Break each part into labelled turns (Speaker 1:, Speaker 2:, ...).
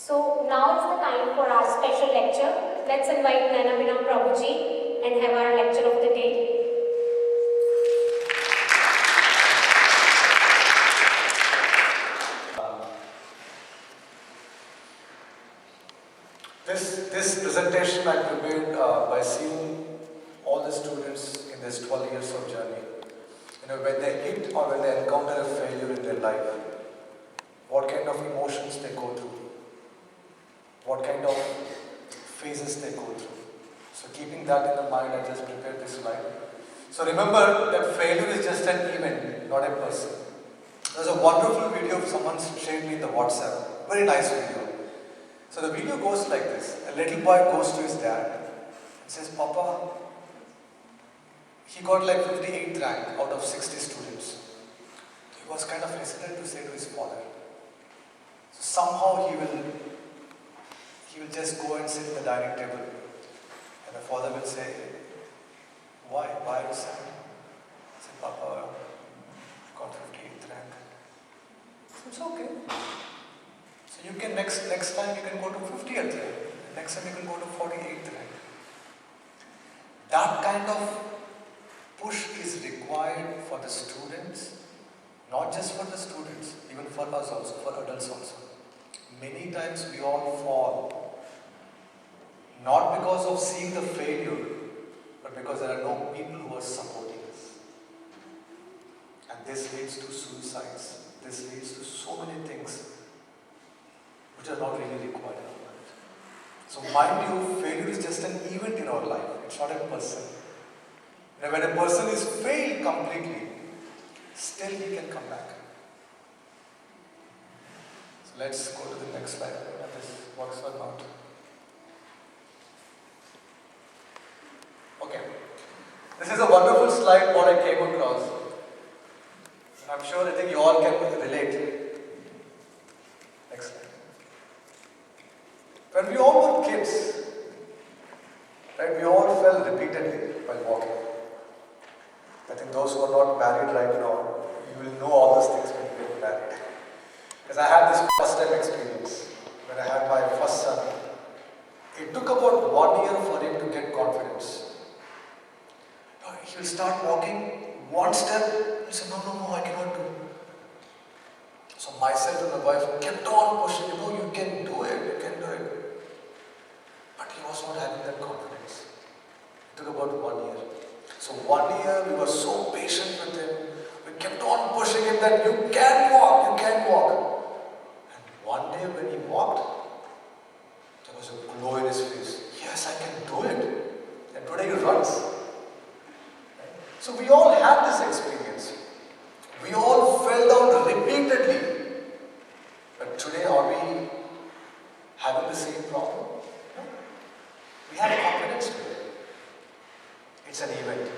Speaker 1: So now is the time for our special lecture. Let's invite Naina Binam Prabhuji and have our lecture of the day.
Speaker 2: This presentation I prepared by seeing all the students in this 12 years of journey. When they hit or when they encounter a failure in their life, what kind of emotions they go through, what kind of phases they go through. So keeping that in the mind, I just prepared this slide. So remember that failure is just an event, not a person. There's a wonderful video someone shared me in the WhatsApp, very nice video. So the video goes like this. A little boy goes to his dad and says, Papa, he got like 58th rank out of 60 students. He was kind of hesitant to say to his father. So somehow he will just go and sit at the dining table. And the father will say, why are you sad? He said, Papa, I got 58th rank. So it's okay. So you can next time you can go to 50th rank. Next time you can go to 48th rank. That kind of push is required for the students, not just for the students, even for us also, for adults also. Many times we all fall, not because of seeing the failure, but because there are no people who are supporting us. And this leads to suicides. This leads to so many things which are not really required in our life. So mind you, failure is just an event in our life. It's not a person. When a person is failed completely, still he can come back. So let's go to the next slide. I don't know if this works or not. Okay. This is a wonderful slide what I came across. And I'm sure I think you all can relate. Next slide. When we all were kids, right, we all fell repeatedly while walking. I think those who are not married right now, you will know all those things when you get married. Because I had this first time experience when I had my first son. It took about 1 year for him to get confidence. He will start walking one step, he said, no, I cannot do. So myself and my wife kept on pushing, you can do it. But he was not having that confidence. It took about 1 year. So 1 year we were so patient with him. We kept on pushing him that you can walk. And one day when he walked, there was a glow in his face. Yes, I can do it. And today he runs. So we all had this experience. We all fell down repeatedly. But today are we having the same problem? No. We have confidence today. It's an event.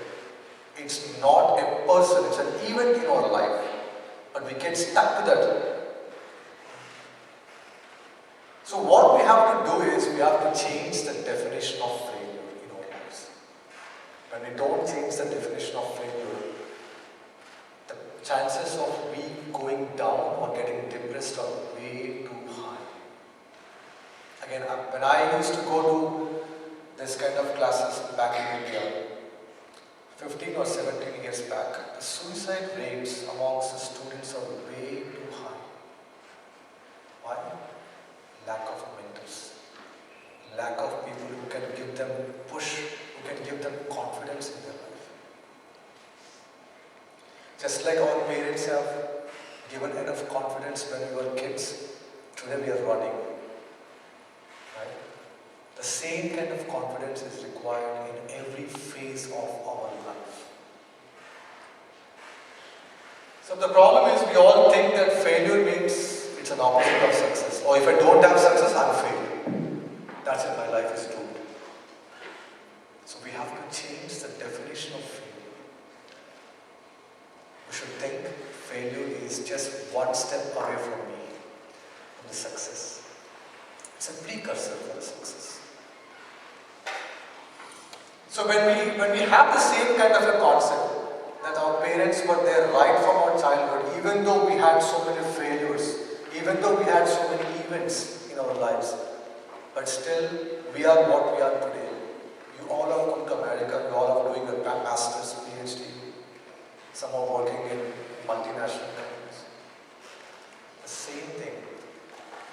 Speaker 2: It's not a person, it's an event in our life. But we get stuck to that. So what we have to do is we have to change the definition of failure in our lives. When we don't change the definition of failure, the chances of we going down or getting depressed are way too high. Again, when I used to go to this kind of classes back in India, 15 or 17 years back, the suicide rates amongst the students are way too high. Why? Lack of mentors. Lack of people who can give them push, who can give them confidence in their life. Just like our parents have given enough confidence when we were kids, today we are running. Right? The same kind of confidence is required in every phase of our life. So the problem is we all think that failure means it's an opposite of success. Or if I don't have success, I'm failed. That's it, my life is doomed. So we have to change the definition of failure. We should think failure is just one step away from me, from the success. It's a precursor for the success. So when we have the same kind of a concept that our parents were there right from our childhood, even though we had so many failures, even though we had so many events in our lives, but still we are what we are today. You all have come to America, you all are doing a master's, PhD, some are working in multinational companies. The same thing.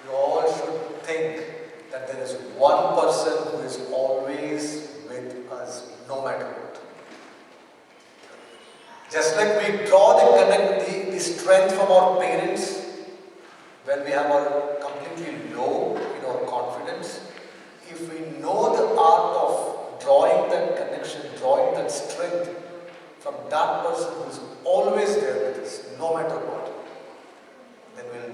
Speaker 2: You all should think that there is one person who is always with us, no matter what. Just like we draw the strength from our parents when we have our completely low in our confidence, if we know the art of drawing that connection, drawing that strength from that person who is always there with us, no matter what, then we'll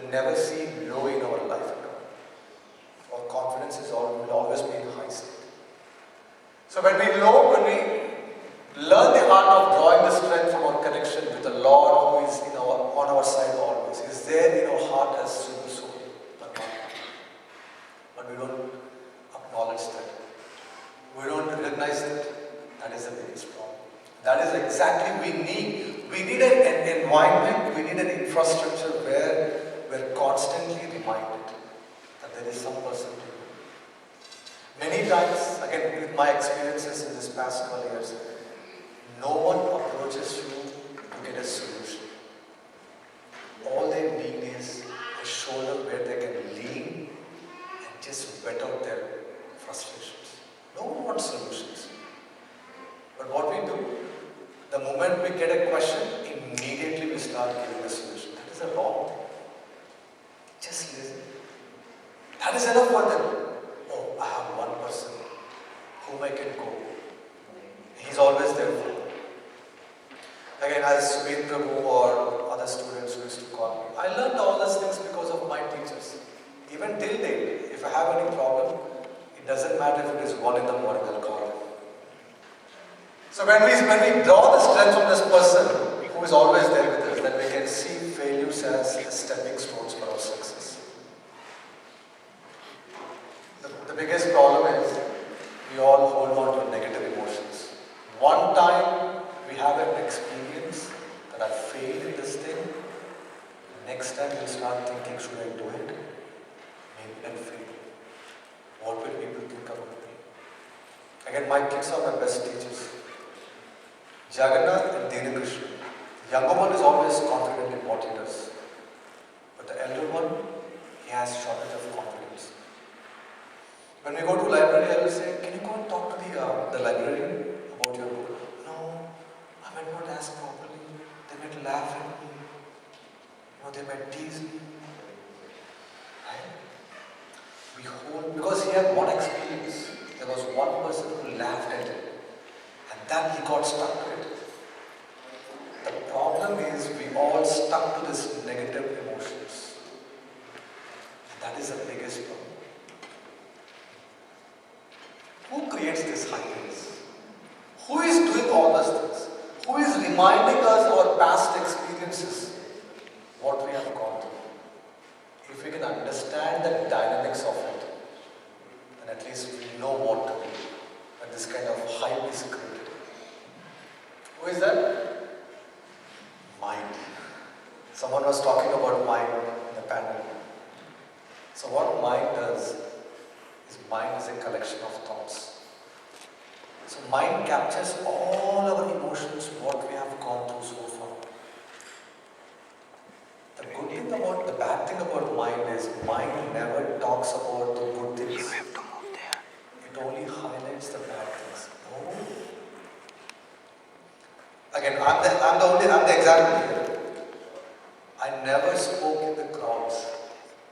Speaker 2: never see low in our life at all. Our confidence will always be in high state. So when we learn the art of drawing the strength from our connection with the Lord who is on our side always, He is there in our heart as soul, but we don't acknowledge that. We don't recognize that. That is the biggest problem. That is exactly we need. We need an environment, we need an infrastructure where we're constantly reminded that there is some person to you. Many times, again with my experiences in this past 12 years, no one approaches you to get a solution. All they need is a shoulder where they can lean and just wet out their frustrations. No one wants solutions. But what we do, the moment we get a question, immediately we start giving a solution. That is a wrong thing. Just listen. That is enough for them. Oh, I have one person whom I can go. He's always there for me. Again, as Subir Prabhu or other students who used to call me, I learned all these things because of my teachers. Even till date, if I have any problem, it doesn't matter if it is 1 in the morning, I'll call them. So when we draw the strength from this person who is always there with us, then we can see failures as stepping stones for our success. The biggest problem is we all hold on to negative emotions. One time we have an experience that I failed in this thing. Next time we'll start thinking, should I do it? Maybe I'll fail. What will people think about me? Again, my kids are my best teachers. Jagannath and Denakrishna. The younger one is always confident in what he does. But the elder one, he has shortage of confidence. When we go to library, I will say, can you go and talk to the librarian about your book? No, I might not ask properly. They might laugh at me. They might tease me. Right? We hold, because he had one experience. There was one person who laughed at him. And then he got stuck to it. The problem is we all stuck to this negative emotions. And that is the biggest problem. Who creates this happiness? Who is doing all those things? Who is reminding us of our past experiences? What we have gone through. If we can understand the dynamics of it, then at least we know what to do when this kind of hype is created. Who is that? Mind. Someone was talking about mind in the panel. So what mind does is mind is a collection of thoughts. So mind captures all our emotions, what we have gone through so far. The bad thing about mind is mind never talks about the good things. You have to move there. It only highlights the bad things. Oh. Again, I'm the example here. I never spoke in the crowds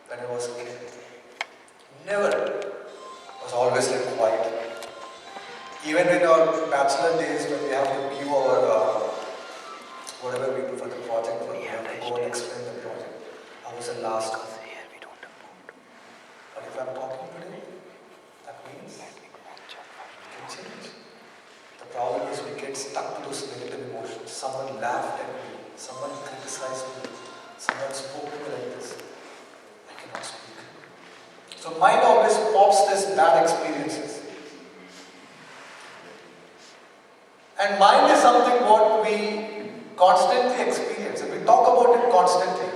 Speaker 2: when I was a kid. Never. I was always like quiet. Even in our bachelor days when we have to give our whatever we do for the project, we have to go and explain the project. I was the last one. But if I'm talking today, that means we can change. The problem is we get stuck to those negative emotions. Someone laughed at me, someone criticized me, someone spoke to me like this. I cannot speak. So mind always pops this bad experiences. And mind is something what we constantly experience, and we talk about it constantly.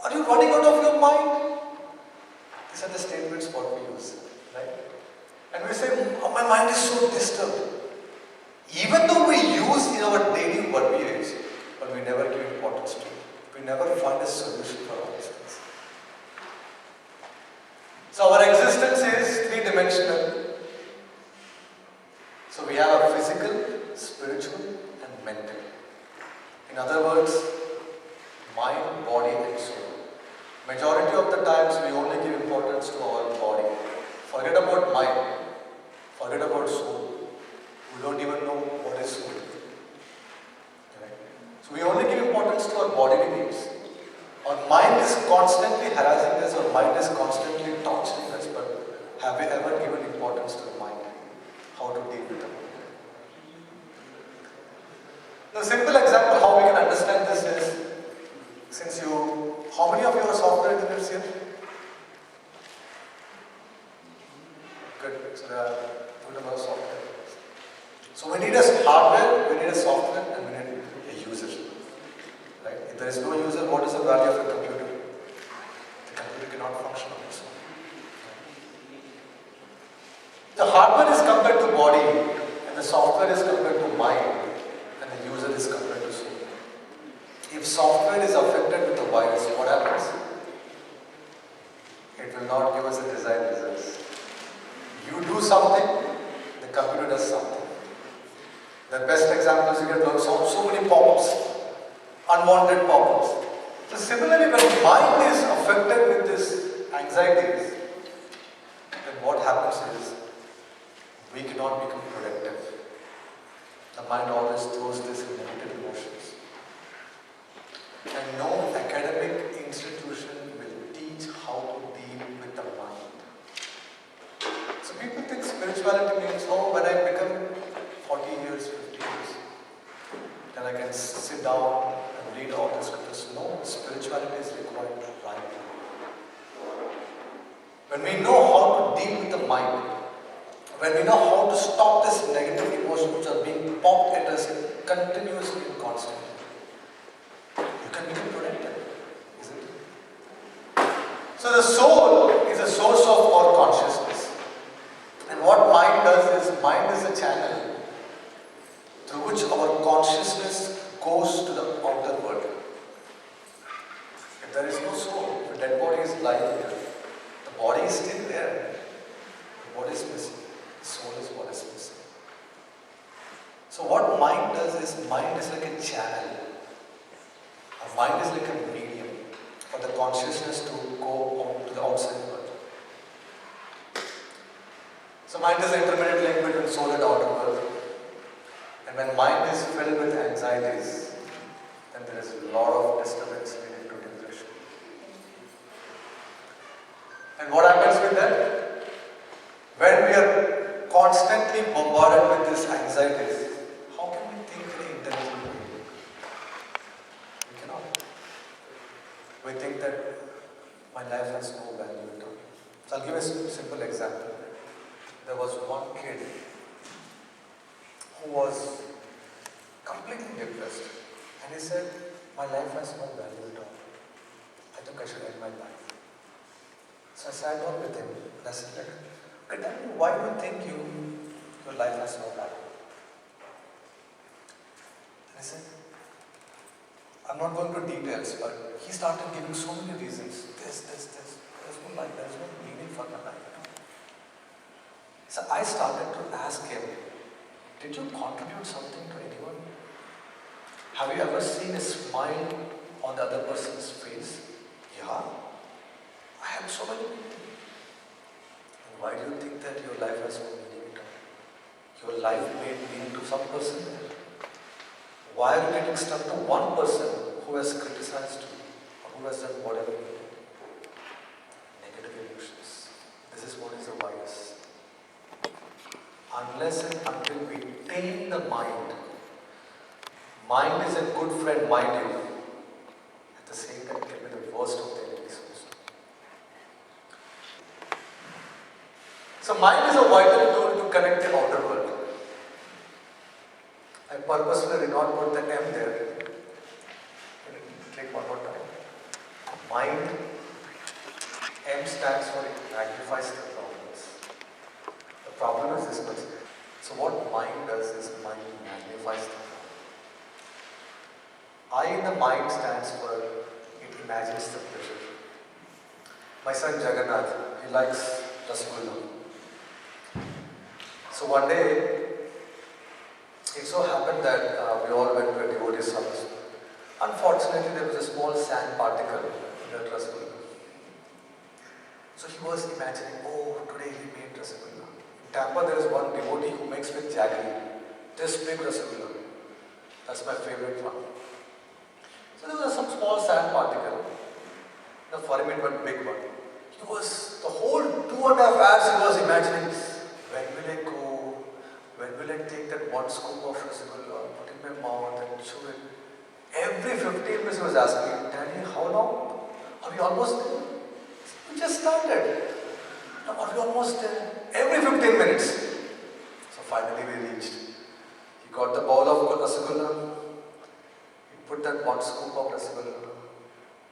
Speaker 2: Are you running out of your mind? These are the statements what we use, right? And we say, oh, my mind is so disturbed. Even though we use in our daily verbiage, but we never give importance to it. We never find a solution for all these things. So our existence is three-dimensional. So we have a physical, spiritual and mental. In other words, mind, body and soul. Majority of the times we only give importance to our body. Forget about mind. Forget about soul. We don't even know what is soul. Right? So we only give importance to our bodily needs. Our mind is constantly harassing us, our mind is constantly torturing us, but have we ever given importance to the mind? How to deal with the mind? Now, a simple example how we can understand this is, how many of you are software engineers here? Good. So there are good number of software. So we need a hardware, we need a software, and we need a user. Right? If there is no user, what is the value of a computer? The computer cannot function on its own. The hardware is compared to body, and the software is compared to mind, and the user is compared to soul. If software is affected with the virus, what happens? It will not give us the desired results. You do something, the computer does something. The best example is you get so many pop-ups, unwanted pop-ups. So similarly, when mind is affected with this anxieties, then what happens is we cannot become productive. The mind always throws this negative emotions. And no academic institution will teach how to deal with the mind. So people think spirituality means, oh, when I become 40 years, 50 years, then I can sit down and read all the scriptures. No, spirituality is required right now. When we know how to deal with the mind, when we know how to stop this negative emotions which are being popped at us continuously and constantly, you can become productive, isn't it? So the soul is a source of all consciousness. And what mind does is, mind is a channel through which our consciousness goes to the outer world. If there is no soul, if a dead body is lying here, the body is still there. The body is missing. The soul is what is missing. So what mind does is, mind is like a channel. Our mind is like a medium for the consciousness to go out to the outside world. So mind is the intermediate link between soul and outer world. And when mind is filled with anxieties, then there is a lot of disturbance leading to depression. And what happens with that? When we are constantly bombarded with these anxieties, how can we think very intelligently? We cannot. We think that my life has no value at all. So I'll give a simple example. There was one kid who was completely depressed, and he said, my life has no value at all. I think I should end my life. So I sat down with him and I said, okay, tell me, why do you think your life has no value? And he said, I'm not going to details, but he started giving so many reasons. This. There's no life, there's no meaning for my life. So I started to ask him, did you contribute something to anyone? Have you ever seen a smile on the other person's face? Yeah, I have so many people. And why do you think that your life has no meaning at all? Your life made meaning to some person. Why are you getting stuck to one person who has criticized you or who has done whatever you did? Negative emotions. This is what is a virus. Unless and until we tame the mind, mind is a good friend, mind you. At the same time, it can be the worst of the enemies also. So mind is a vital tool to connect the outer world. I purposely did not put the M there. Can you click one more time? Mind, M stands for it magnifies the problems. The problem is this much. So what mind does is mind magnifies the problem. I in the mind stands for it imagines the pleasure. My son Jagannath, he likes Rasgulla. So one day, it so happened that we all went to a devotee's house. Unfortunately, there was a small sand particle in that Rasgulla. So he was imagining, oh, today he made Rasgulla. In Tampa, there is one devotee who makes with jaggery. This big Rasgulla. That's my favorite one. So there was some small sand particle. For him it was a big one. He was, the whole 2.5 hours he was imagining, when will I go? When will I take that one scoop of Rasgulla, put in my mouth and chew it? Every 15 minutes he was asking, Daddy, how long? Are we almost there? We just started. Now are we almost there? Every 15 minutes. So finally we reached. He got the bowl of Rasgulla. He put that one scoop of Rasgulla.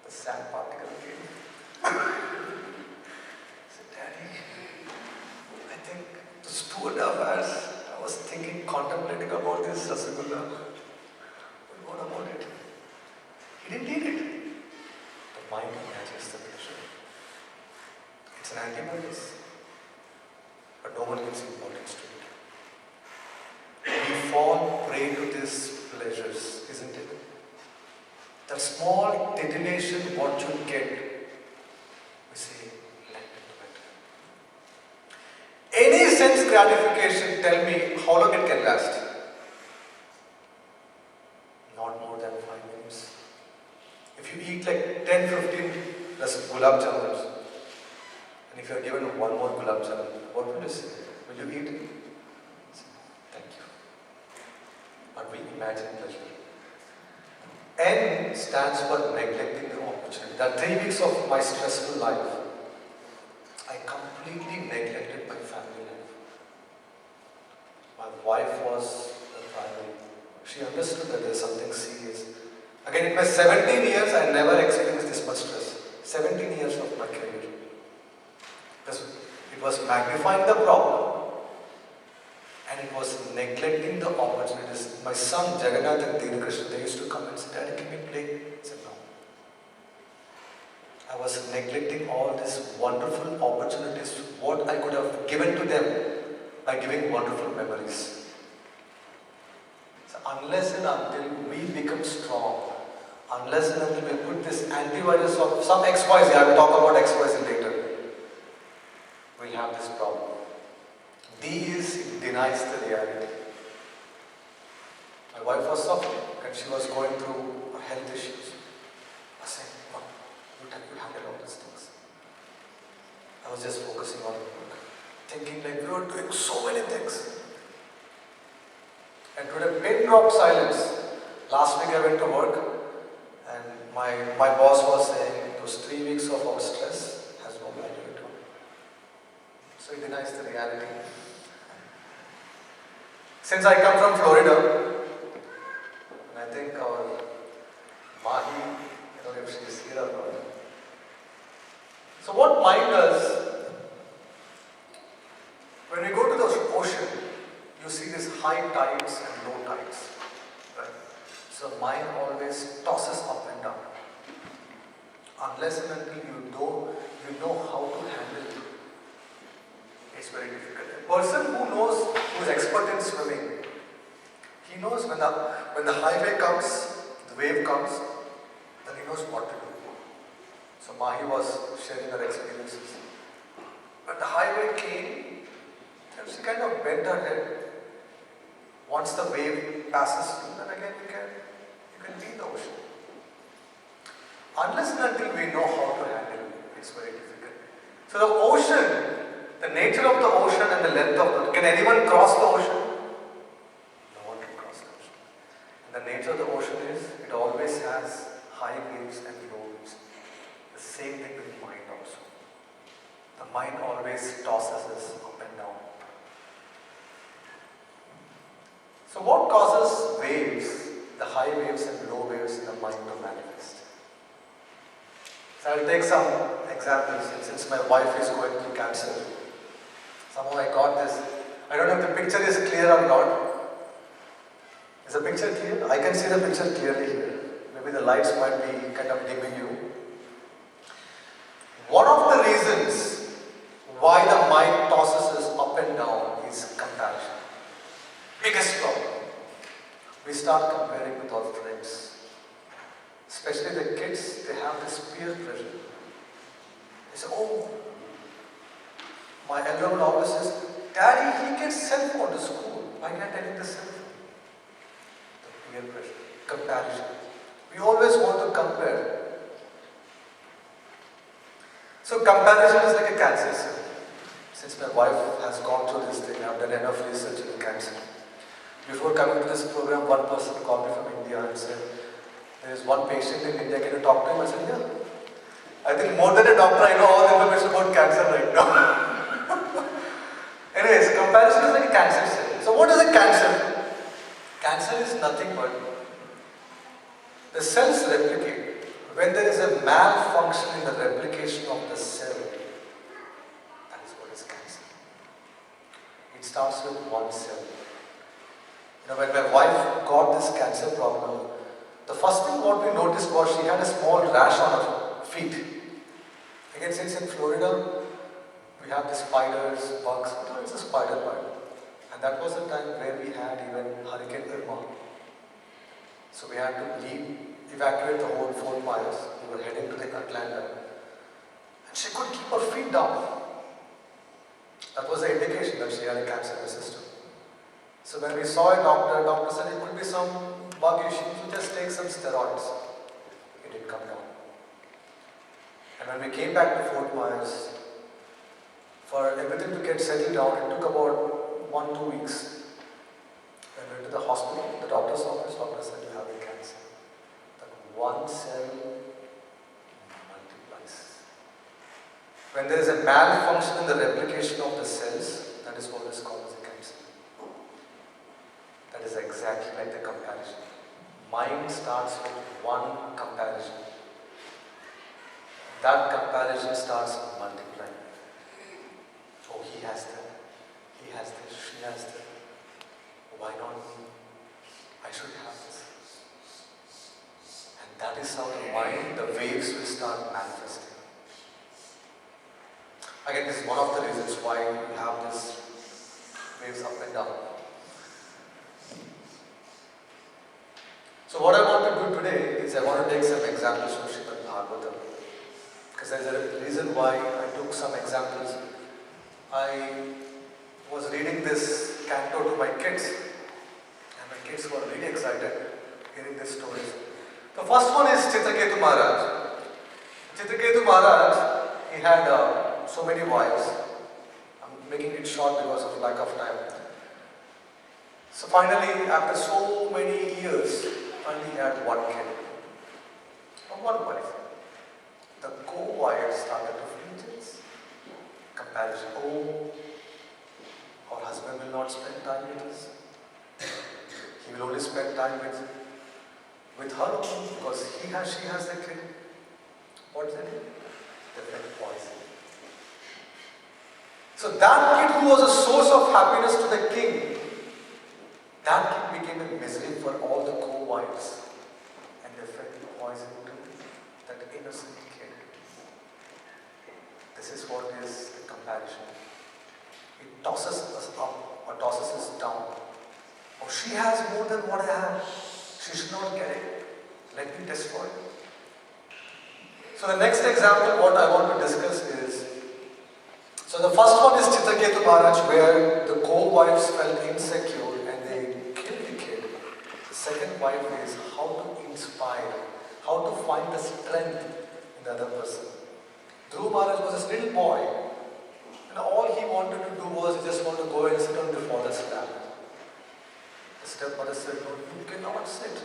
Speaker 2: The sand particle came. I said, Daddy, I think those 2.5 hours I was thinking, contemplating about this Rasgulla. But what about it? He didn't eat it. The mind imagines the pleasure. It's an antibiotic. But no one gives importance to it. We fall prey to these pleasures, isn't it? The small titillation what you get, we say, let it. Any sense gratification, tell me how long it can last? Not more than 5 minutes. If you eat like 10-15 gulab jamuns, and if you are given one more gulab jamun, what will you say? Will you eat it? Thank you. But we imagine pleasure. N stands for neglecting the opportunity. That 3 weeks of my stressful life, I completely neglected my family life. My wife was the primary. She understood that there is something serious. Again, in my 17 years, I never experienced this much stress. 17 years of my career. Because it was magnifying the problem and it was neglecting the opportunities. My son Jagannath and Dina Krishna, they used to come and say, Daddy, can we play? I said, no. I was neglecting all these wonderful opportunities, what I could have given to them by giving wonderful memories. So unless and until we become strong, unless and until we put this antivirus of some XYZ, I will talk about XYZ later, we'll have this problem. D is, it denies the reality. My wife was suffering and she was going through health issues. I said, no, you handle all these things. I was just focusing on work, thinking like we were doing so many things. And today, pin drop silence. Last week I went to work and my boss was saying those 3 weeks of our stress has no value at all. So he denies the reality. Since I come from Florida, and I think our Mahi, I don't know if she is here or not. So what mind does, when we go to the ocean, you see these high tides and low tides. Right? So mind always tosses up and down. Unless and until you know how to handle it, it's very difficult. A person who is expert in swimming, he knows when the highway comes, the wave comes, then he knows what to do. So Mahi was sharing her experiences. When the highway came, then she kind of bent her head. Once the wave passes through, then again you can be in the ocean. Unless and until we know how to handle it, it's very difficult. So the ocean, the nature of the ocean and the length of the, can anyone cross the ocean? No one can cross the ocean. And the nature of the ocean is, it always has high waves and low waves. The same thing with mind also. The mind always tosses us up and down. So what causes waves, the high waves and low waves in the mind to manifest? So I'll take some examples. Since my wife is going through cancer, somehow I got this. I don't know if the picture is clear or not. Is the picture clear? I can see the picture clearly here. Maybe the lights might be kind of dimming you. One of the reasons why the mind tosses us up and down is comparison. Biggest problem. We start comparing with our friends. Especially the kids, they have this peer pressure. They say, oh, my elder one always says, Daddy, he gets cell phone to school. Why can't I get the cell phone? The peer pressure, comparison. We always want to compare. So comparison is like a cancer cell. Since my wife has gone through this thing, I've done enough research in cancer. Before coming to this program, one person called me from India and said, there is one patient in India, can you talk to him? I said, yeah. I think more than a doctor, I know all the information about cancer right now. Anyways, comparison is like a cancer cell. So what is a cancer? Cancer is nothing but the cells replicate. When there is a malfunction in the replication of the cell, that is what is cancer. It starts with one cell. You know, when my wife got this cancer problem, the first thing what we noticed was she had a small rash on her feet. Again, since in Florida, we have the spiders, bugs, it's a spider bite. And that was the time where we had even Hurricane Irma. So we had to evacuate the whole Fort Myers. We were heading to the Atlanta. And she could keep her feet down. That was the indication that she had a cancer in the system. So when we saw a doctor, doctor said it could be some bug issue, so just take some steroids. It didn't come down. And when we came back to Fort Myers, for everything to get settled down, it took about 1-2 weeks. When we went to the hospital, the doctor's office, doctor said you have a cancer. That one cell multiplies. When there is a malfunction in the replication of the cells, that is what is called as a cancer. That is exactly like the comparison. Mind starts with one comparison. That comparison starts multiplying. Oh, he has that. He has this. She has that. Why not me? I should have this. And that is how the mind, the waves will start manifesting. Again, this is one of the reasons why we have this waves up and down. So what I want to do today is I want to take some examples from Srimad Bhagavatam. Because there is a reason why I took some examples. I was reading this canto to my kids. And my kids were really excited hearing these stories. The first one is Chitraketu Maharaj. Chitraketu Maharaj, he had so many wives. I'm making it short because of lack of time. So finally, after so many years, finally he had one kid. From one wife. The co-wife started to feel jealous. Comparison. Oh, our husband will not spend time with us. He will only spend time with her only because she has the kid. What is it? They felt poison. So that kid who was a source of happiness to the king, that kid became a misery for all the co-wives. And they felt poison to that innocent kid. This is what is the comparison. It tosses us up or tosses us down. Oh, she has more than what I have. She should not get it. Let me destroy it. So the next example, what I want to discuss is, so the first one is Chitraketu Maharaj, where the co-wives felt insecure and they killed the kid. The second wife is how to inspire, how to find the strength in the other person. Dhruv Maharaj was this little boy, and all he wanted to do was he just wanted to go and sit on the father's lap. The stepmother said, no, you cannot sit,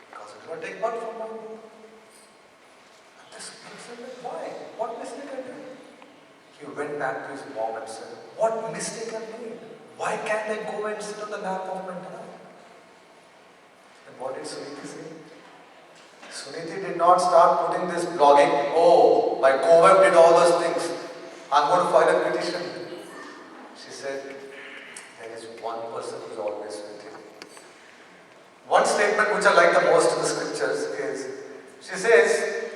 Speaker 2: because it will take blood from you. And this kid said, why? What mistake I did? He went back to his mom and said, what mistake I made? Why can't I go and sit on the lap of my dad? And what did Suniti say? Suniti Smriti did not start putting this blogging, oh, my co-web did all those things, I'm going to file a petition. She said, there is one person who is always with you. One statement which I like the most in the scriptures is, she says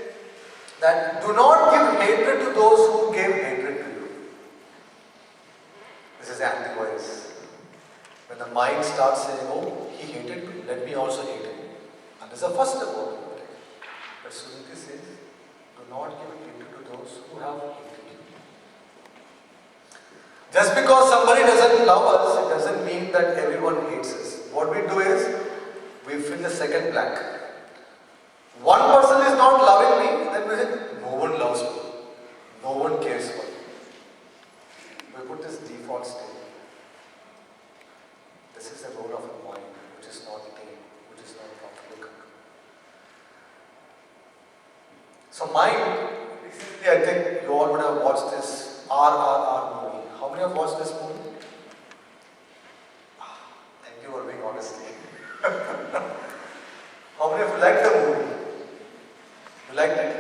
Speaker 2: that do not give hatred to those who gave hatred to you. This is anti-virus. When the mind starts saying, oh, he hated me, let me also hate him. And this is the first step of it. But Suniti says, do not give hatred to those who have hated you. Just because somebody doesn't love us, it doesn't mean that everyone hates us. What we do is, we fill the second blank. One person is not loving me, then we say, no one loves me. No one cares for me. We put this default state. This is the role of a mind, which is not tame, which is not properly controlled. So mind, recently I think you all would have watched this RRR movie. How many have watched this movie? Thank you for being honest. How many of you liked the movie? You liked it?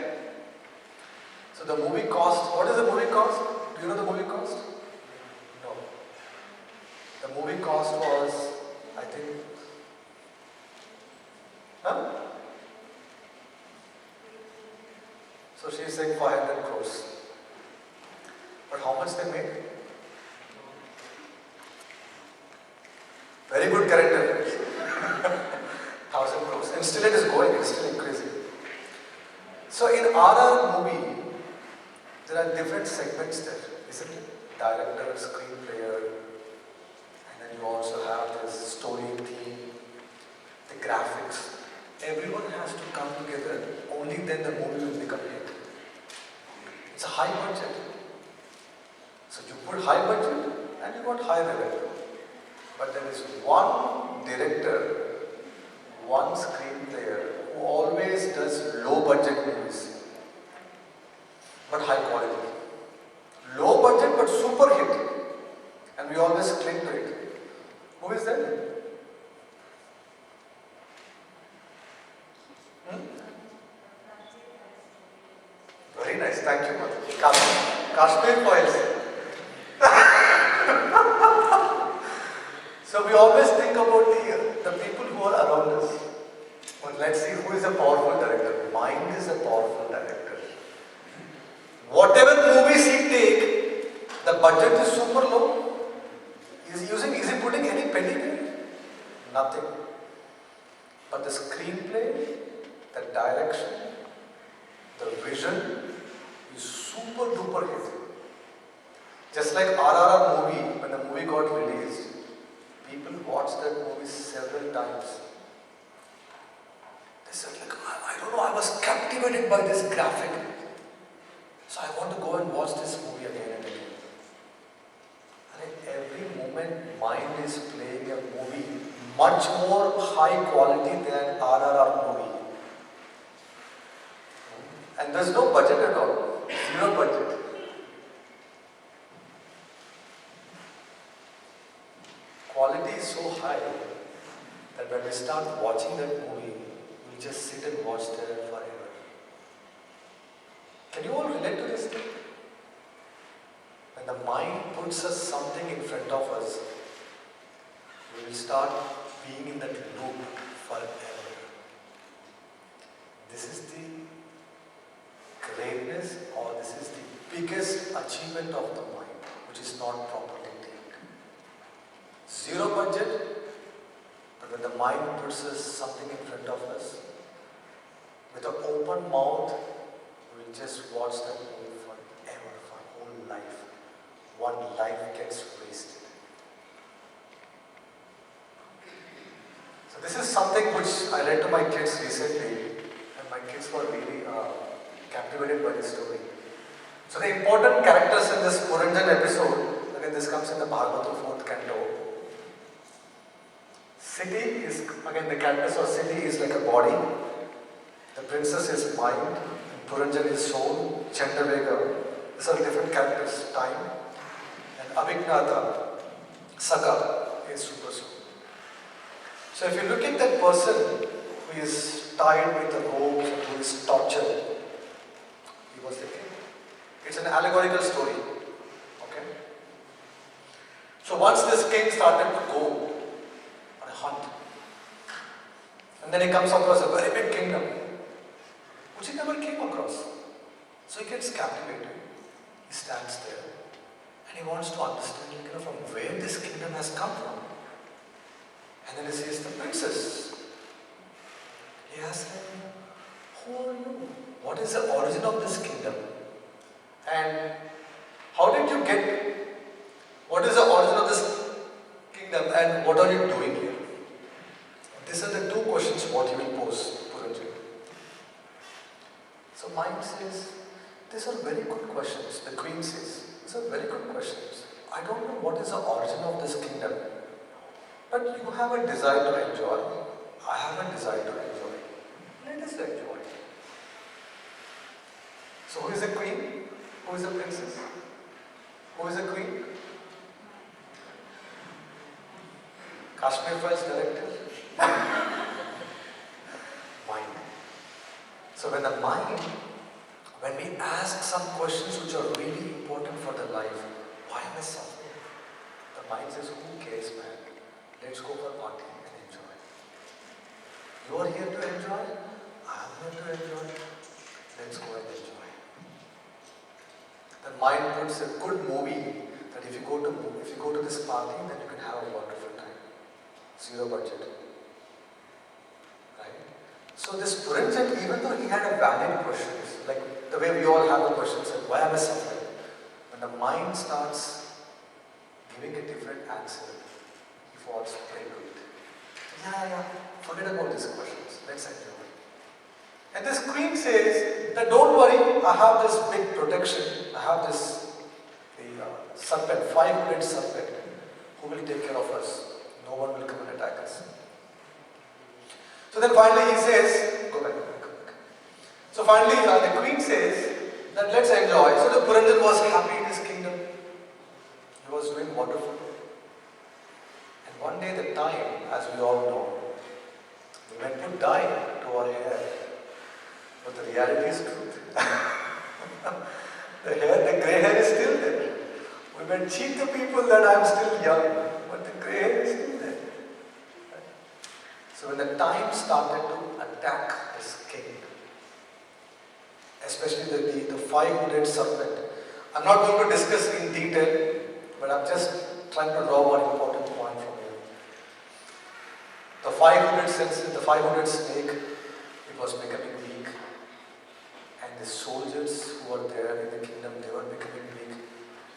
Speaker 2: So the movie cost, what does the movie cost? Do you know the movie cost? No. The movie cost was, I think, huh? So she is saying 500 crores. But how much they made? Very good current affairs. 1,000 crores. And still it is going, it is still increasing. So in RR movie, there are different segments there, isn't it? Director, screenplayer, and then you also have this story theme, the graphics. Everyone has to come together, only then the movie will become hit. It's a high budget. So you put high budget and you got high revenue. But there is one director, one screenplayer who always does low budget movies, but high quality. Low budget but super hit. And we always cling to it. Who is that? Very nice, thank you. Kashmir Files. So we always think about the people who are around us. But let's see who is a powerful director. Mind is a powerful director. Whatever movies he take, the budget is super low. Is he putting any penny there? Nothing. But the screenplay, the direction, the vision is super duper hit. Just like RRR movie, when the movie got released, people watched that movie several times. They said, like, I don't know, I was captivated by this graphic. So I want to go and watch this movie again and again. And in every moment, mind is playing a movie much more high quality than RRR movie. And there's no budget at all. Zero budget. Quality is so high that when we start watching that movie, we just sit and watch there forever. Can you all relate to this thing? When the mind puts us something in front of us, we will start being in that loop forever. This is the greatness, or this is the biggest achievement of the mind, which is not properly taken. Zero budget, but when the mind puts us something in front of us, with an open mouth, we'll just watch that movie forever, for our whole life. One life gets wasted. So this is something which I read to my kids recently, and my kids were really captivated by this story. So the important characters in this Puranjan episode, again this comes in the Bhagavatam 4th canto. City is, again the characters of city is like a body, the princess is mind, and Puranjan is soul, Chandravega, these are different characters, time, and Abhignata, Saka is super soul. So if you look at that person who who is tied with the ropes and who is tortured. He was the king. It's an allegorical story. Okay? So once this king started to go on a hunt, and then he comes across a very big kingdom, which he never came across. So he gets captivated. He stands there and he wants to understand from where this kingdom has come from. And then he sees the princess. He asks her, who are you? What is the origin of this kingdom? And how did you get? What is the origin of this kingdom and what are you doing here? These are the two questions what he will pose, Puranjan. So mind says, these are very good questions. The queen says, these are very good questions. I don't know what is the origin of this kingdom. But you have a desire to enjoy. I have a desire to enjoy. Let us enjoy. So who is the queen? Who is the princess? Who is the queen? Kashmir Files director? Mind. So when we ask some questions which are really important for the life, why am I suffering? The mind says, who cares, man? Let's go for a party and enjoy. You are here to enjoy. I am here to enjoy. Let's go and enjoy. The mind puts a good movie that if you go to this party, then you can have a wonderful time. Zero budget. Right? So this Puranjan, even though he had a valid questions, like the way we all have the questions, like, why am I suffering? When the mind starts giving a different answer, he falls prey to it. Yeah, forget about these questions. Let's enjoy. And this queen says that don't worry, I have this big protection. I have this serpent, 5-headed serpent, who will take care of us. No one will come and attack us. So then finally he says, go back. So finally the queen says that let's enjoy. So the Puranjan was happy in his kingdom. He was doing wonderful. And one day the time, as we all know, we went to dye to our hair. But the reality is truth. The grey hair is still there. We may cheat the people that I am still young, but the grey hair is still there. So when the time started to attack this king, especially the 5-headed serpent, I'm not going to discuss in detail, but I'm just trying to draw one important point from here. The 5-headed snake, it was becoming weak. And the soldiers who were there in the kingdom, they were becoming weak.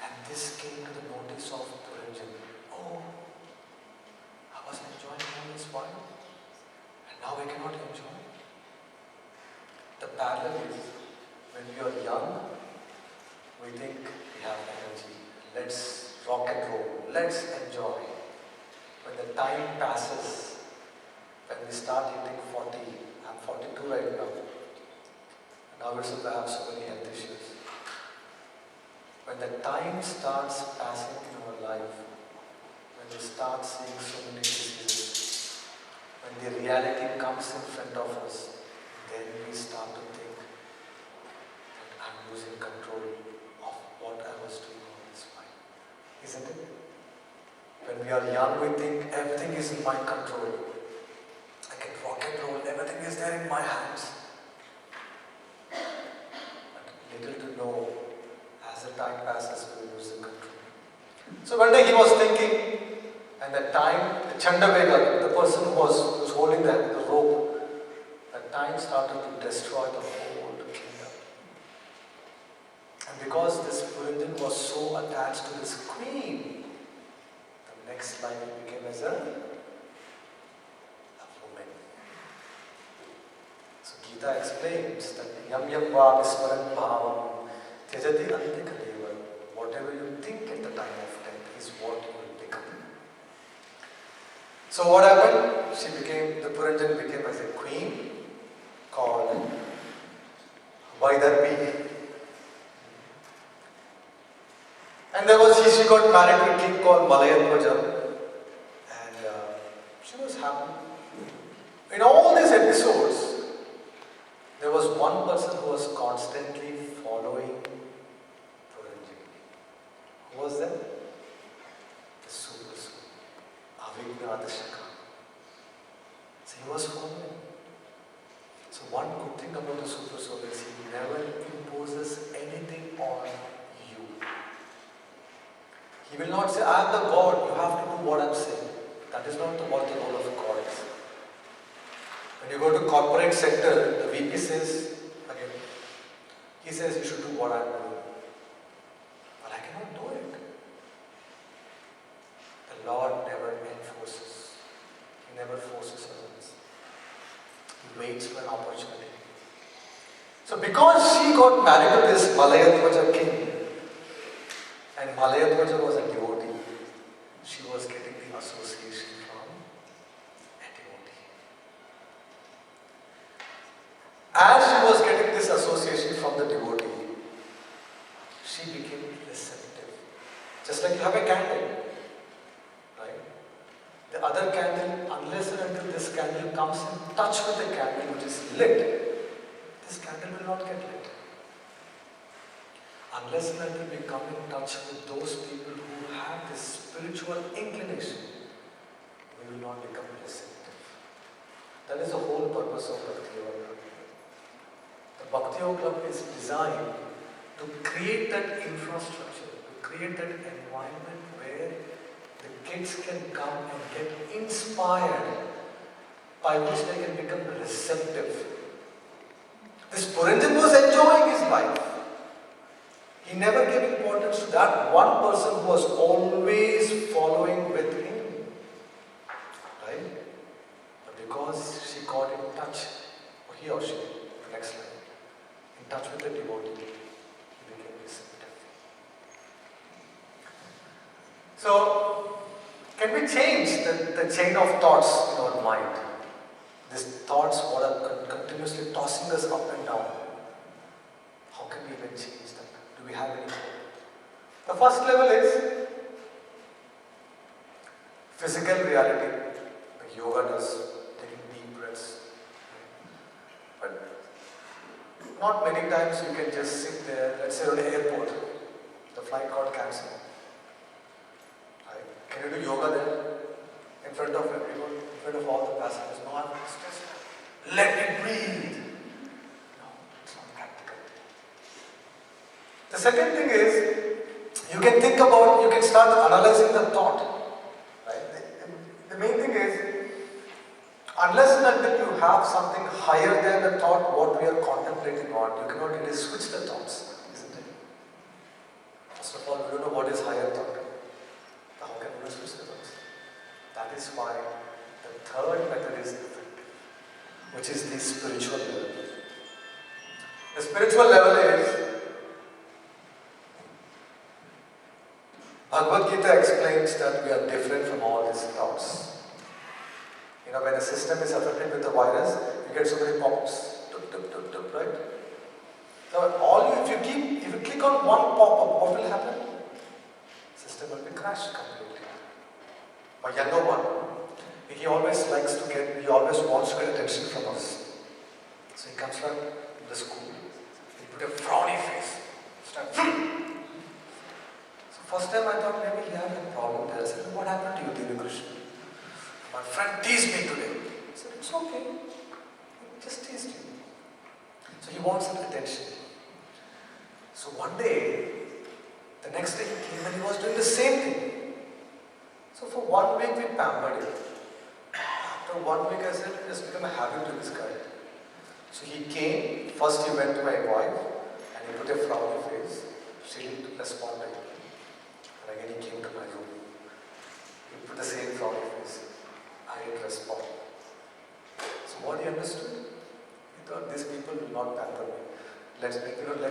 Speaker 2: And this came to the notice of Puranjan. Oh, I was enjoying all this while, and now I cannot enjoy. The parallel is, when we are young, we think we have energy. Let's rock and roll. Let's enjoy. When the time passes, when we start hitting 40, I'm 42 right now. And now it's I have so many health issues. When the time starts passing in our life, when we start seeing so many diseases, when the reality comes in front of us, then we start to think that I'm losing control of what I was doing all this while. Isn't it? When we are young, we think everything is in my control. I can rock and roll, everything is there in my hands. But little to know, as the time passes, we lose the control. So one day he was thinking, and that time, the Chandavega, the person who was holding the rope, that time started to destroy the whole kingdom. And because this Puranjan was so attached to this queen, the next life he became as a woman. So Gita explains that yam yam va vismaran bhavam tyajati antikadeva. Whatever you think at the time of death is what you will become. So what happened? The Puranjan became as a queen called Vaidarbi. And she got married to a king called Malayadwaja, and she was happy. In all these episodes, there was one person who was constantly following Puranjani. Who was that? The Super Soul, Avijnadashaka. So he was following. So one good thing about the Super Soul is he never imposes anything on you. He will not say, I am the God, you have to do what I am saying. That is not what the role of God is. When you go to corporate sector, the VP says, again, he says you should do what I am doing. But I cannot do it. The Lord never enforces. He never forces us. He waits for an opportunity. So because she got married to this Malayadwaja king, and Malayadwaja was a devotee, she was getting the association from a devotee. As she was getting this association from the devotee, she became receptive. Just like you have a candle, right? The other candle, unless and until this candle comes in touch with the candle which is lit, this candle will not get lit. Unless and until we come in touch with those people who have this spiritual inclination, we will not become receptive. That is the whole purpose of Bhakti Yoga Club. The Bhakti Yoga Club is designed to create that infrastructure, to create that environment where the kids can come and get inspired, by which they can become receptive. This Puranjan was enjoying his life. He never gave importance to that one person who was always following with him. Right? But because she got in touch, or he or she, the next line, in touch with the devotee, he became receptive. So, can we change the chain of thoughts in our mind? These thoughts what are continuously tossing us up and down. How can we even change them? Do we have any hope? The first level is physical reality, like yoga does, taking deep breaths. But not many times you can just sit there, let's say on an airport, the flight got cancelled. Right? Can you do yoga there? In front of everyone, in front of all the passengers? No, I'm stressed. Let me breathe. No, it's not practical. The second thing is, you can think about, you can start analyzing the thought. Right? The main thing is, unless and until you have something higher than the thought what we are contemplating on, you cannot really switch the thoughts, isn't it? First of all, we don't know what is higher thought. How can we switch the thoughts? That is why the third method is effective, which is the spiritual level. The spiritual level is, Bhagavad Gita explains that we are different from all these thoughts. You know, when a system is affected with the virus, you get so many pop-ups, right? So if you click on one pop-up, what will happen? System will be crashed completely. My younger one, he always wants to get attention from us. So he comes from the school, he put a frowny face. So first time I thought maybe he had a problem there. I said, what happened to you, Devi Krishna? My friend teased me today. I said, it's okay. He just teased you. So he wants some attention. So one day, the next day he came and he was doing the same thing. So for 1 week we pampered him. After 1 week I said, just become a habit to this guy. So he came, first he went to my wife and he put a frowny face. She didn't respond to him. And again he came to my room. He put the same frowny face. I didn't respond. So what he understood? He thought these people will not pamper me. Let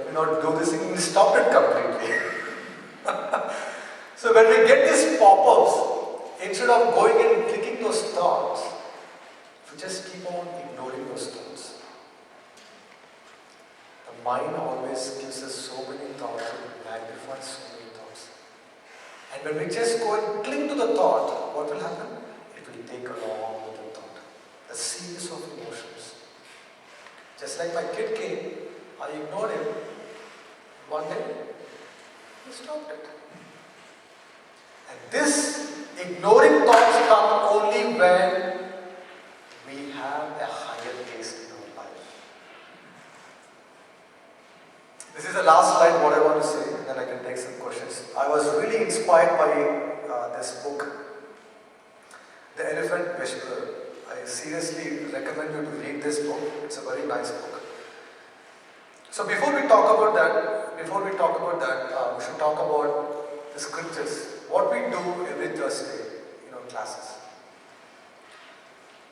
Speaker 2: me not do this thing. He stopped it completely. So when we get these pop-ups, instead of going and clicking those thoughts, we just keep on ignoring those thoughts. The mind always gives us so many thoughts, it magnifies so many thoughts. And when we just go and cling to the thought, what will happen? It will take along with the thought. The series Just like my kid came, I ignored him. One day, he stopped it. And this ignoring thoughts come only when we have a higher taste in our life. This is the last slide, what I want to say, and then I can take some questions. I was really inspired by this book, The Elephant Whisperer. I seriously recommend you to read this book. It's a very nice book. So before we talk about that, we should talk about the scriptures. What we do every Thursday, classes.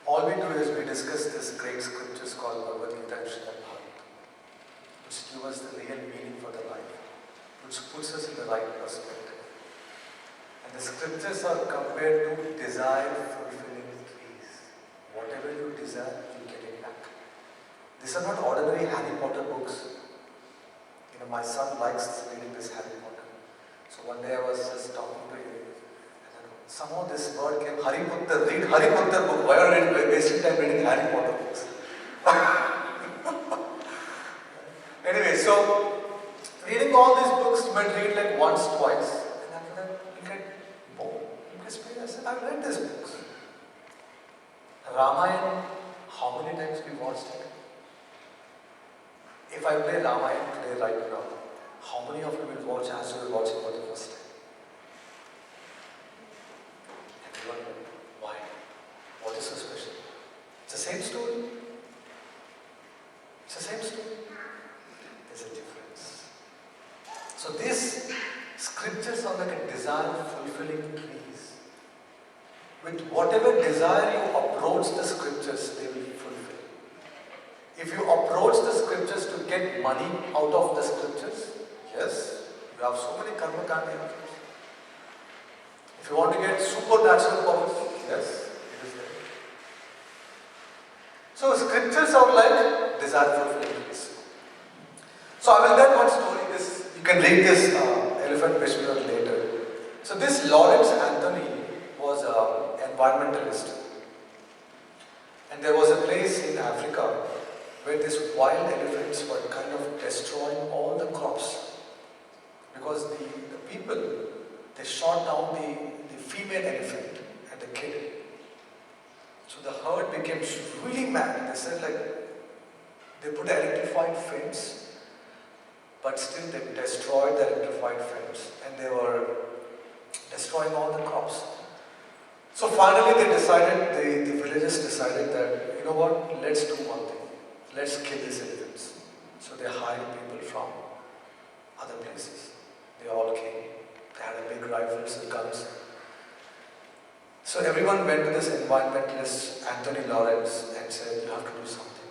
Speaker 2: All we do is we discuss this great scriptures called Bhagavad Gita and Srimad Bhagavatam, which give us the real meaning for the life, which puts us in the right perspective. And the scriptures are compared to desire-fulfilling trees. Whatever you desire, you get it back. These are not ordinary Harry Potter books. My son likes reading this Harry Potter. So one day I was just talking to him, and then somehow this word came, Harry Potter, read Harry Potter book. Why are you wasting time reading Harry Potter books? Anyway, so reading all these books, you might read like once, twice, and after that you get bored. I said, I've read these books. Ramayana, how many times we watched it? If I play Ramayana today right now, how many of you will watch as you will watch it for the first time? Everyone will. Why? What is so special? It's the same story. It's the same story. There's a difference. So these scriptures are like a desire-fulfilling trees. With whatever desire you approach the scriptures, they will fulfill. If you approach the scriptures to get money out of the scriptures, yes, you have so many karma kanda. If you want to get supernatural powers, yes, it is there. So scriptures are like desire fulfilling trees. So I will tell one story. You can read this Elephant Whisperer later. So this Lawrence Anthony was an environmentalist. And there was a place in Africa where these wild elephants were kind of destroying all the crops. Because the people, they shot down the female elephant and the kid. So the herd became really mad. They said they put electrified fence, but still they destroyed the electrified fence and they were destroying all the crops. So finally the villagers decided that, you know what, let's do one thing. Let's kill these elephants. So they hired people from other places. They all came. They had big rifles and guns. So everyone went to this environmentalist, Anthony Lawrence, and said, you have to do something.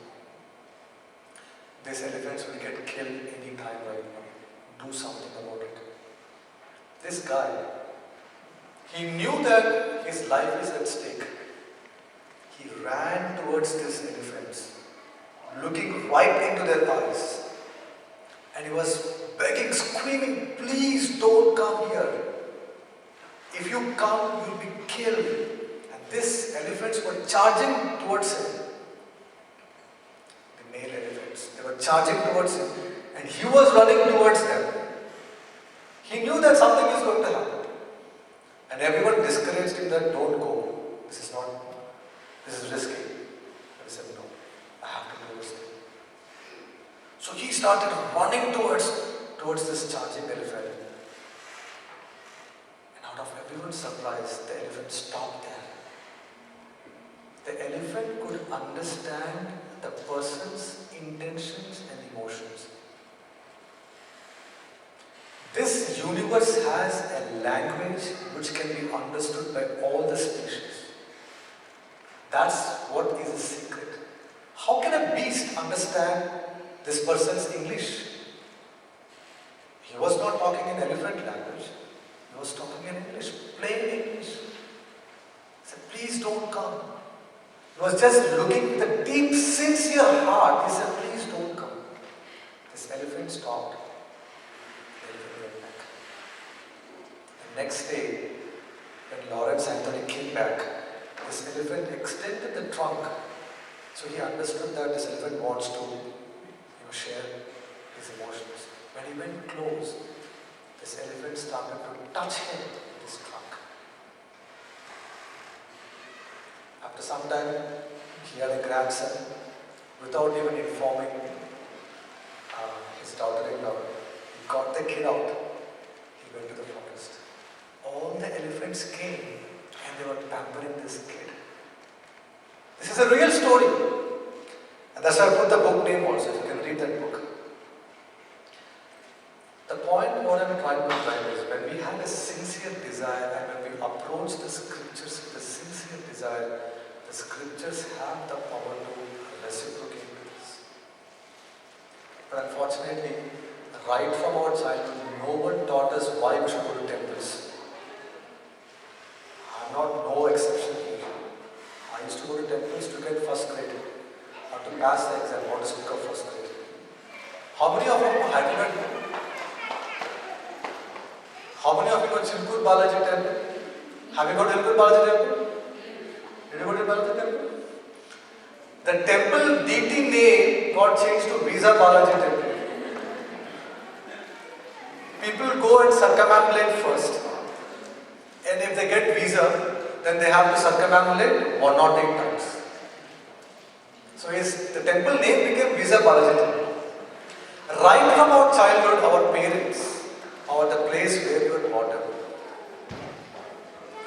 Speaker 2: These elephants will get killed any time right now. Do something about it. This guy, he knew that his life is at stake. He ran towards these elephants, looking right into their eyes. And he was begging, screaming, please don't come here. If you come, you'll be killed. And these elephants were charging towards him. The male elephants, they were charging towards him. And he was running towards them. He knew that something is going to happen. And everyone discouraged him that don't go. This is risky. But he said, no, I have to do this thing. So he started running towards this charging elephant. And out of everyone's surprise, the elephant stopped there. The elephant could understand the person's intentions and emotions. This universe has a language which can be understood by all the species. That's what is a secret. How can a beast understand this person's English? He was not talking in elephant language. He was talking in English, plain English. He said, please don't come. He was just looking with a deep, sincere heart. He said, please don't come. This elephant stopped. The elephant went back. The next day, when Lawrence Anthony came back, this elephant extended the trunk So he understood that this elephant wants to share his emotions. When he went close, this elephant started to touch him with his trunk. After some time, he had a grandson. Without even informing his daughter-in-law, he got the kid out. He went to the forest. All the elephants came and they were pampering this kid. This is a real story. And that's why I put the book name also, if you can read that book. The point what I'm trying to drive is when we have a sincere desire and when we approach the scriptures with a sincere desire, the scriptures have the power to reciprocate with us. But unfortunately, right from our childhood, no one taught us why we should go to temples. I'm not no exception here. I used to go to temples to get first grade, or to pass the exam, or to speak of first grade. How many of you had it? How many of you know Chilkur Balaji temple? Have you got Chilkur Balaji temple? Did you go to Balaji temple? The temple deity name got changed to Visa Balaji temple. People go and circumambulate first. And if they get visa, then they have to circumambulate 108 times. So the temple name became Visa Balaji temple. Right from our childhood, our parents, or the place where we were brought up,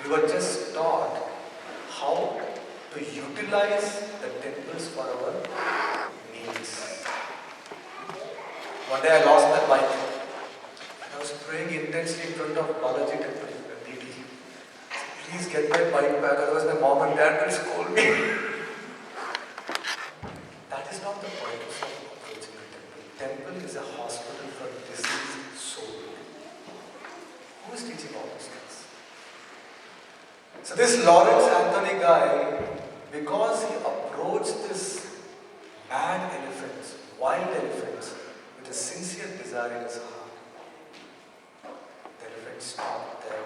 Speaker 2: we were just taught how to utilize the temples for our needs. One day I lost my bike and I was praying intensely in front of Balaji temple, the deity. Please get my bike back, otherwise my mom and dad will scold me. That is not the point of approaching the temple. Temple is a hospital for diseased soul. Who is teaching all these things? So this Lawrence Anthony guy, because he approached this mad elephants, wild elephants, with a sincere desire in his heart, the elephants stopped their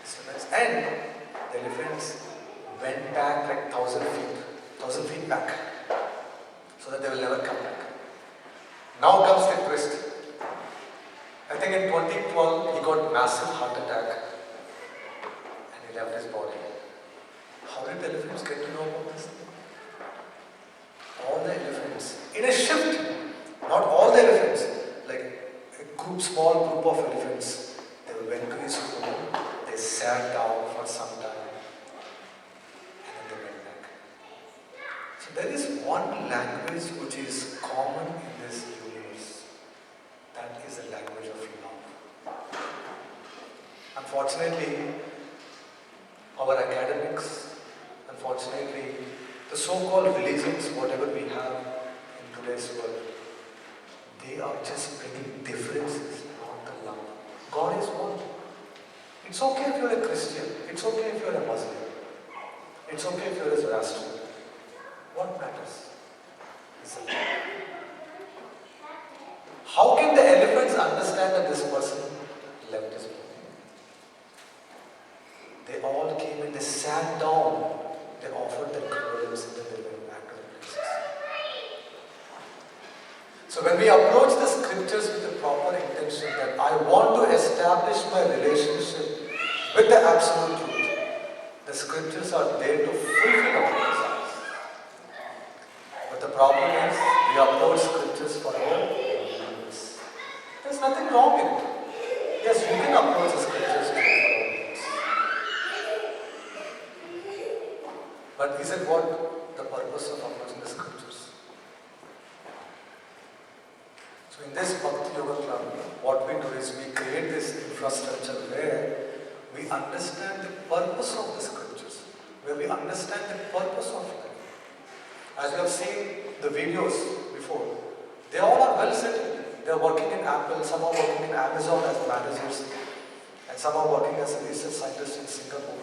Speaker 2: disturbance and the elephants went back like 1,000 feet back, so that they will never come back. Now comes the twist. I think in 2012 he got massive heart attack and he left his body. How did the elephants get to know about this thing? All the elephants, in a shift, not all the elephants, like a small group of elephants, they went to his room, they sat down for some time and then they went back. So there is one language which is common in this universe. That is the language of love. Unfortunately, our academics, unfortunately, the so-called religions, whatever we have in today's world, they are just bringing differences, not the love. God is one. It's okay if you're a Christian. It's okay if you're a Muslim. It's okay if you're a Zoroastrian. What matters is the love. How can the elephants understand that this person left his body? They all came and they sat down. They offered their prayers and then they went back to their places. So when we approach the scriptures with the proper intention that I want to establish my relationship with the absolute truth, the scriptures are there to fulfill our desires. But the problem is we approach scriptures for our needs. There's nothing wrong in it. Yes, you can approach the scriptures for our needs. But is it what the purpose of approaching the scriptures? So in this Bhakti Yoga Club, what we do is we create this infrastructure where we understand the purpose of the scriptures, where we understand the purpose of life. As you have seen the videos before, they all are well settled. They are working in Apple, some are working in Amazon as managers, and some are working as a research scientist in Singapore.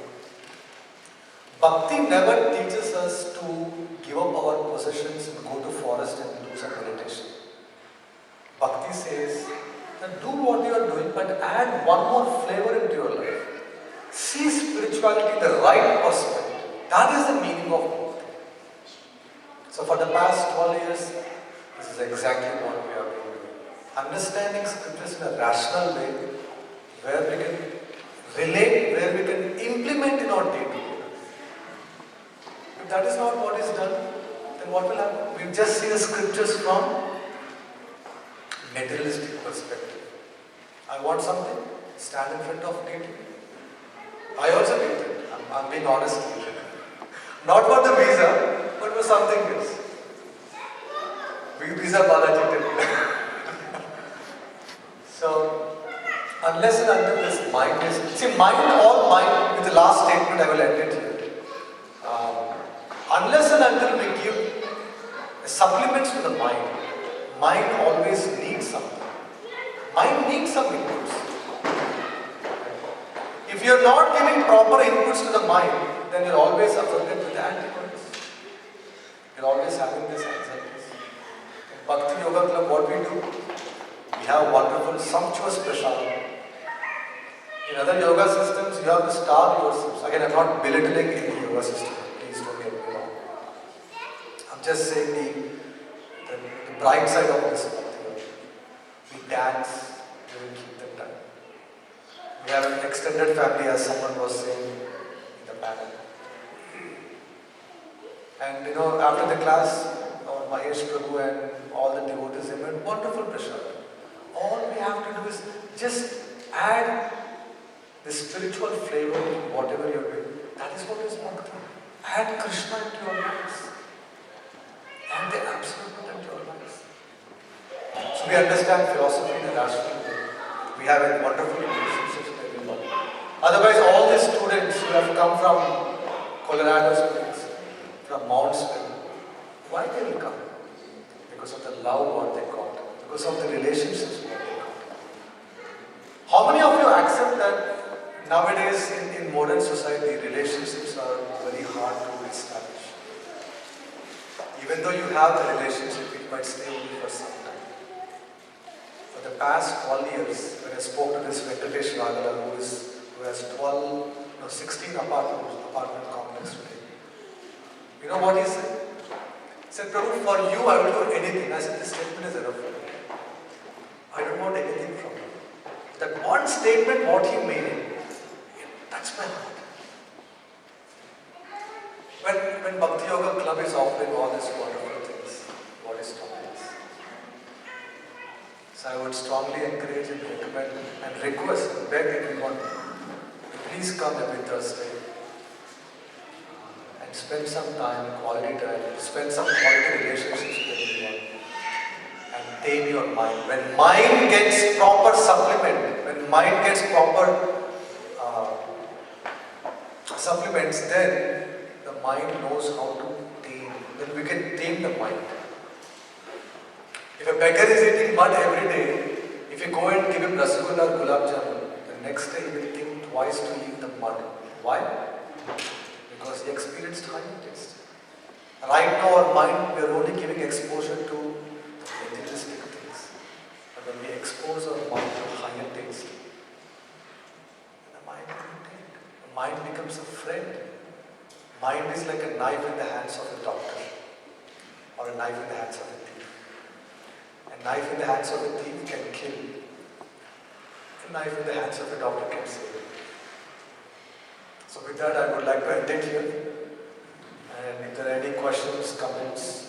Speaker 2: Bhakti never teaches us to give up our possessions and go to forest and do some meditation. Bhakti says that do what you are doing, but add one more flavor into your life. See spirituality in the right perspective. That is the meaning of Bhakti. So for the past 12 years, this is exactly what we have been doing. Understanding scriptures in a rational way, where we can relate, where we can implement in our day-to-day. If that is not what is done, then what will happen? We just see the scriptures from materialistic perspective. I want something, stand in front of it. I also did it. I'm being honest here. Not for the visa, but for something else. Visa Balaji did it. So, unless and until this mind is... See, mind, all mind, with the last statement I will end it here. Unless and until we give supplements to the mind always needs something. Mind needs some inputs. If you are not giving proper inputs to the mind, then you are always affected with the antibodies. You are always having these anxieties. In Bhakti Yoga Club, what we do? We have wonderful, sumptuous prasad. In other yoga systems, you have to starve yourselves. Again, I am not belittling any yoga system. Please don't get me wrong. I am just saying the bright side of this Bhakti Yoga. We dance during Kirtan time. We have an extended family, as someone was saying in the panel. And after the class, our Mahesh Prabhu and all the devotees, they made wonderful prasad. All we have to do is just add the spiritual flavor in whatever you're doing. That is what is Bhakti. Add Krishna into your lives. Add the absolute into your lives. So we understand philosophy in a rational way. We have a wonderful relationship with everyone. Otherwise, all these students who have come from Colorado Springs, from Mount Spring, why they will come? Because of the love what they got, because of the relationships what they got. How many of you accept that nowadays in modern society, relationships are very hard to establish? Even though you have the relationship, it might stay only for some time. For the past 12 years, when I spoke to this Venkatesh Ragala, who has 16 apartment complex today, you know what he said? He said, Prabhu, for you I will do anything. I said, this statement is enough for me. I don't want anything from you. That one statement, what he made, it touched my heart. When Bhakti Yoga Club is offering all these wonderful things, what is stopping us? So I would strongly encourage and recommend and request and beg everyone, please come every Thursday and spend some time, quality time, spend some quality relationships with everyone and tame your mind. When mind gets proper supplement, when mind gets proper supplements, then the mind knows how to tame. Then we can tame the mind. If a beggar is eating mud every day, if you go and give him rasgulla or gulab jamun, the next day he will think twice to eat the mud. Why? Because he experienced higher taste. Right now our mind, we are only giving exposure to materialistic things. But when we expose our mind to higher taste, the mind will take. The mind becomes a friend. Mind is like a knife in the hands of a doctor or a knife in the hands of a thief. A knife in the hands of a thief can kill. A knife in the hands of a doctor can save. So with that, I would like to end it here. And if there are any questions, comments,